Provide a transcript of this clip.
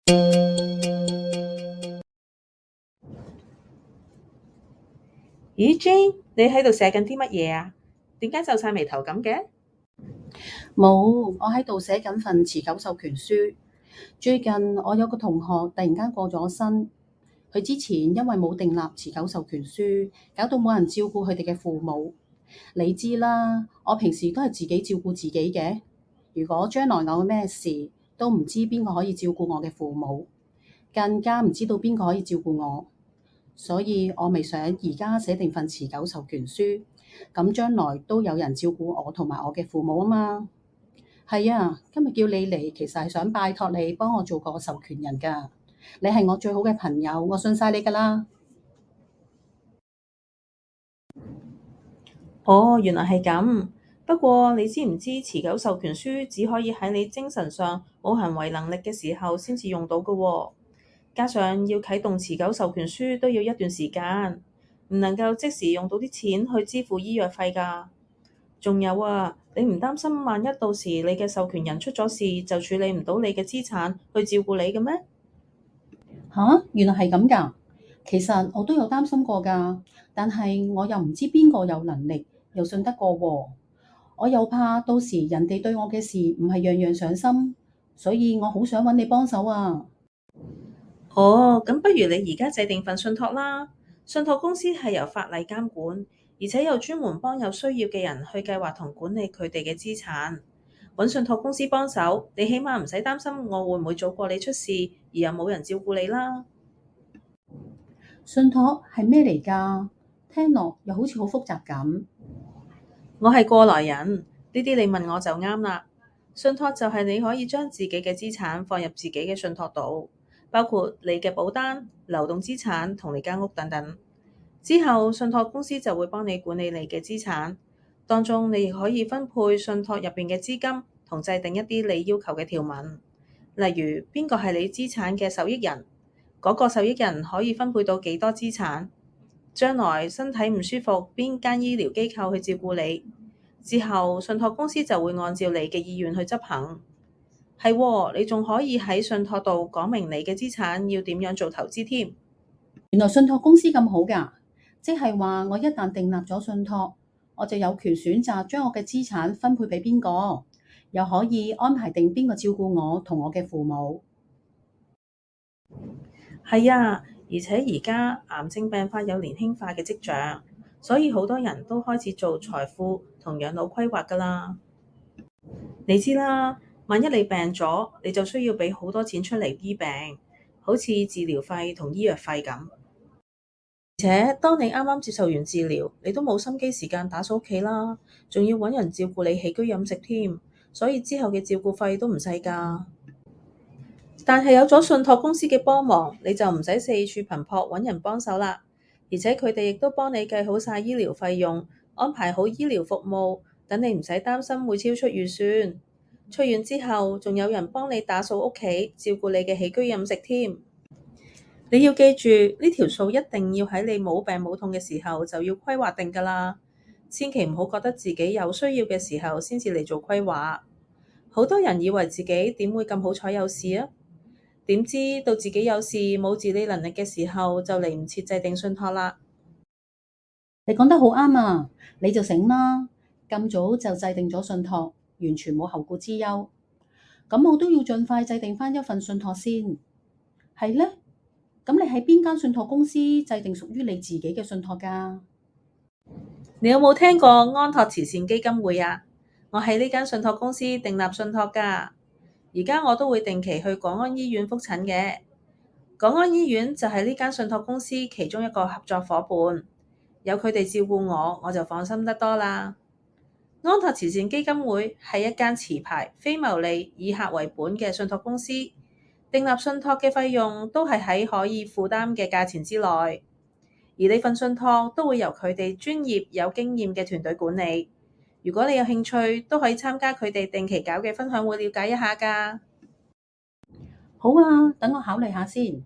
咦，Jane，你喺度寫緊啲乜嘢啊？點解皺晒眉頭咁嘅？冇，我喺度寫緊份持久授權書。最近我有個同學突然間過咗身，佢之前因為冇訂立持久授權書，搞到冇人照顧佢哋嘅父母。你知啦，我平時都係自己照顧自己嘅。如果將來我有咩事，都唔知邊個可以照顧我嘅父母，更加唔知道邊個可以照顧我。所以我咪想而家寫定份持久授權書，咁將來都有人照顧我同埋我嘅父母啊嘛。係啊，今日叫你嚟，其實係想拜託你幫我做個授權人㗎。你係我最好嘅朋友，我信晒你㗎啦。哦，原來係咁。不過你知唔知持久授權書只可以喺你精神上冇行為能力嘅時候先至用到㗎喎？加上要啟動持久授權書都要一段時間，唔能夠即時用到啲錢去支付醫藥費㗎。仲有啊，你唔擔心萬一到時你嘅授權人出咗事，就處理唔到你嘅資產去照顧你嘅咩？吓，原來係咁㗎。其實我都有擔心過㗎，但係我又唔知邊個有能力，又信得過喎。我又怕到時人哋對我嘅事唔係樣樣上心，所以我好想揾你幫手啊。哦，咁不如你而家制定份信託啦。信託公司係由法例監管，而且有專門幫有需要嘅人去計劃同管理佢哋嘅資產。揾信託公司幫手，你起碼唔使擔心我會唔會早過你出事，而又冇人照顧你啦。信託係咩嚟㗎？聽落又好似好複雜咁。我係過來人，呢啲你問我就啱啦。信託就係你可以將自己嘅資產放入自己嘅信託度，包括你嘅保單、流動資產同你間屋等等。之後信託公司就會幫你管理你嘅資產，當中你亦可以分配信託入邊嘅資金，同制定一啲你要求嘅條文，例如邊個係你資產嘅受益人，嗰個受益人可以分配到幾多資產。將來身體唔舒服，邊間醫療機構去照顧你？之後信託公司就會按照你嘅意願去執行。係喎，你仲可以喺信託度講明你嘅資產要點樣做投資添。原來信託公司咁好㗎，即係話我一旦訂立咗信託，我就有權選擇將我嘅資產分配俾邊個，又可以安排定邊個照顧我同我嘅父母。係啊，而且而家癌症病發有年輕化嘅跡象，所以好多人都開始做財富同養老規劃㗎啦。你知啦，萬一你病咗，你就需要俾好多錢出嚟醫病，好似治療費同醫藥費咁。而且當你啱啱接受完治療，你都冇心機時間打掃屋企啦，仲要揾人照顧你起居飲食添，所以之後嘅照顧費都唔細㗎。但係有咗信託公司嘅幫忙，你就唔使四處頻撲揾人幫手啦。而且佢哋亦都幫你計好晒醫療費用，安排好醫療服務，等你唔使擔心會超出預算。出院之後，仲有人幫你打掃屋企，照顧你嘅起居飲食添。你要記住，呢條數一定要喺你冇病冇痛嘅時候就要規劃定㗎啦。千祈唔好覺得自己有需要嘅時候先至嚟做規劃。好多人以為自己點會咁好彩有事啊？點知到自己有事冇自理能力嘅時候，就嚟唔切制定信託啦。你講得好啱啊！你就醒啦，咁早就制定咗信託，完全冇後顧之憂。咁我都要盡快制定翻一份信託先。係呢？咁你喺邊間信託公司制定屬於你自己嘅信託㗎？你有冇聽過安托慈善基金會啊？我喺呢間信託公司訂立信託㗎。而家我都會定期去廣安醫院覆診嘅。廣安醫院就係呢間信託公司其中一個合作伙伴，有佢哋照顧我，我就放心得多啦。安托慈善基金會係一間持牌、非牟利、以客為本嘅信託公司，訂立信託嘅費用都係喺可以負擔嘅價錢之內，而呢份信託都會由佢哋專業有經驗嘅團隊管理。如果你有興趣，都可以參加佢哋定期搞嘅分享會，了解一下㗎。好啊，等我考慮下先。